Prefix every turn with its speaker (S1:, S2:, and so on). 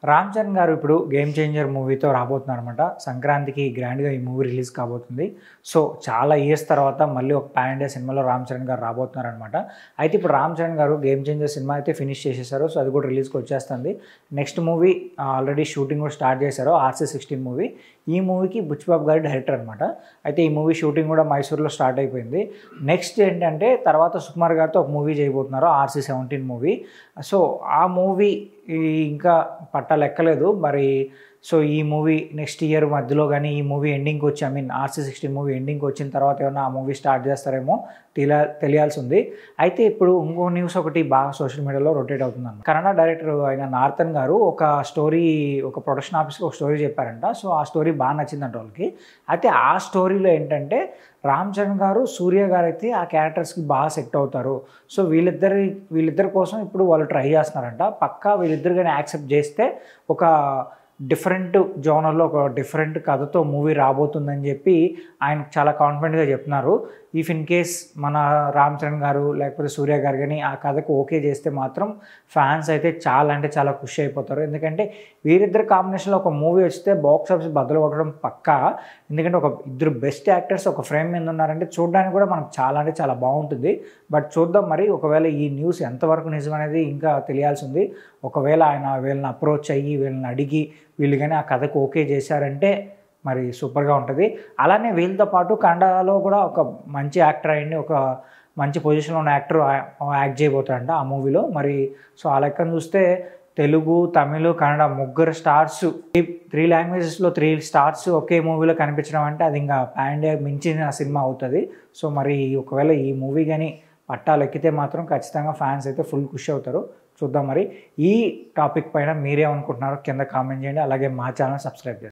S1: రామ్ చరణ్ గారు ఇప్పుడు game changer మూవీతో రాబోతున్నారనమాట. సంక్రాంతికి గ్రాండ్‌గా ఈ మూవీ రిలీజ్ కాబోతుంది. సో, చాలా ఇయర్స్ తర్వాత మళ్ళీ ఒక పాన్ ఇండియా సినిమాలో రామ్ చరణ్ గారు రాబోతున్నారనమాట. అయితే ఇప్పుడు రామ్ చరణ్ గారు గేమ్ చేంజర్ సినిమా అయితే ఫినిష్ చేసేసారు. సో, అది కూడా రిలీజ్‌కి వచ్చేస్తుంది. నెక్స్ట్ మూవీ ఆల్రెడీ షూటింగ్ కూడా స్టార్ట్ చేశారు. RC16 movie. ఈ మూవీకి బుచ్చిబాబు గారు డైరెక్టర్ అనమాట. అయితే ఈ మూవీ షూటింగ్ కూడా మైసూర్‌లో స్టార్ట్ అయిపోయింది. నెక్స్ట్ ఏంటంటే తర్వాత సుకుమార్ గారితో ఒక మూవీ చేయబోతున్నారు. RC17 movie. సో, ఆ మూవీ ఇంకా పట్టాలెక్కలేదు. మరి సో, ఈ మూవీ నెక్స్ట్ ఇయర్ మధ్యలో గానీ, ఈ మూవీ ఎండింగ్‌కి వచ్చి RC16 మూవీ ఎండింగ్‌కి వచ్చిన తర్వాత ఏమన్నా ఆ మూవీ స్టార్ట్ చేస్తారేమో తెలియాల్సి ఉంది. అయితే ఇప్పుడు ఇంకో న్యూస్ ఒకటి బాగా సోషల్ మీడియాలో రొటేట్ అవుతుందన్నమాట. కన్నడ డైరెక్టర్ అయిన నార్థన్ గారు ఒక ప్రొడక్షన్ ఆఫీస్‌కి ఒక స్టోరీ చెప్పారంట. సో, ఆ స్టోరీ బాగా నచ్చిందంట వాళ్ళకి. అయితే ఆ స్టోరీలో ఏంటంటే రామ్ చరణ్ గారు, సూర్య గారైతే ఆ క్యారెక్టర్స్‌కి బాగా సెట్ అవుతారు. సో, వీళ్ళిద్దరి కోసం ఇప్పుడు వాళ్ళు ట్రై చేస్తున్నారంట. పక్కా వీళ్ళిద్దరు గాని యాక్సెప్ట్ చేస్తే ఒక డిఫరెంట్ జోనర్‌లో ఒక డిఫరెంట్ కథతో మూవీ రాబోతుందని చెప్పి ఆయన చాలా కాన్ఫిడెంట్‌గా చెప్తున్నారు. ఇఫ్ ఇన్ కేస్ మన రామ్ చరణ్ గారు లేకపోతే సూర్య గారు గాని ఆ కథకు ఓకే చేస్తే మాత్రం ఫ్యాన్స్ అయితే చాలా అంటే చాలా ఖుషి అయిపోతారు. ఎందుకంటే వీరిద్దరి కాంబినేషన్‌లో ఒక మూవీ వస్తే బాక్స్ ఆఫీస్ బద్దలు కొట్టడం పక్కా. ఎందుకంటే ఒక ఇద్దరు బెస్ట్ యాక్టర్స్ ఒక ఫ్రేమ్ మీద ఉన్నారంటే చూడడానికి కూడా మనకు చాలా అంటే చాలా బాగుంటుంది. బట్ చూద్దాం మరి ఒకవేళ ఈ న్యూస్ ఎంతవరకు నిజమనేది ఇంకా తెలియాల్సి ఉంది. ఒకవేళ ఆయన వీళ్ళని అప్రోచ్ అయ్యి వీళ్ళని అడిగి వీళ్ళు కానీ ఆ కథకు ఓకే చేశారంటే మరి సూపర్‌గా ఉంటది. అలానే వీళ్ళతో పాటు కన్నడలో కూడా ఒక మంచి యాక్టర్ అయ్యిండి. ఒక మంచి పొజిషన్‌లో ఉన్న యాక్టర్ యాక్ట్ చేయబోతాడంట ఆ మూవీలో. మరి సో, ఆ లెక్కన చూస్తే తెలుగు, తమిళ్, కన్నడ ముగ్గురు స్టార్స్ 3 లాంగ్వేజెస్‌లో 3 స్టార్స్ ఒకే మూవీలో కనిపించడం అంటే అది ఇంకా పాన్ ఇండియా మించిన సినిమా అవుతది. సో, మరి ఒకవేళ ఈ మూవీ గాని పట్టాలెక్కితే మాత్రం ఖచ్చితంగా ఫ్యాన్స్ అయితే ఫుల్ ఖుషి అవుతారు. చూద్దాం మరి. ఈ టాపిక్ పైన మీరేమనుకుంటున్నారో కింద కామెంట్ చేయండి. అలాగే మా ఛానల్ సబ్స్క్రైబ్ చేయండి.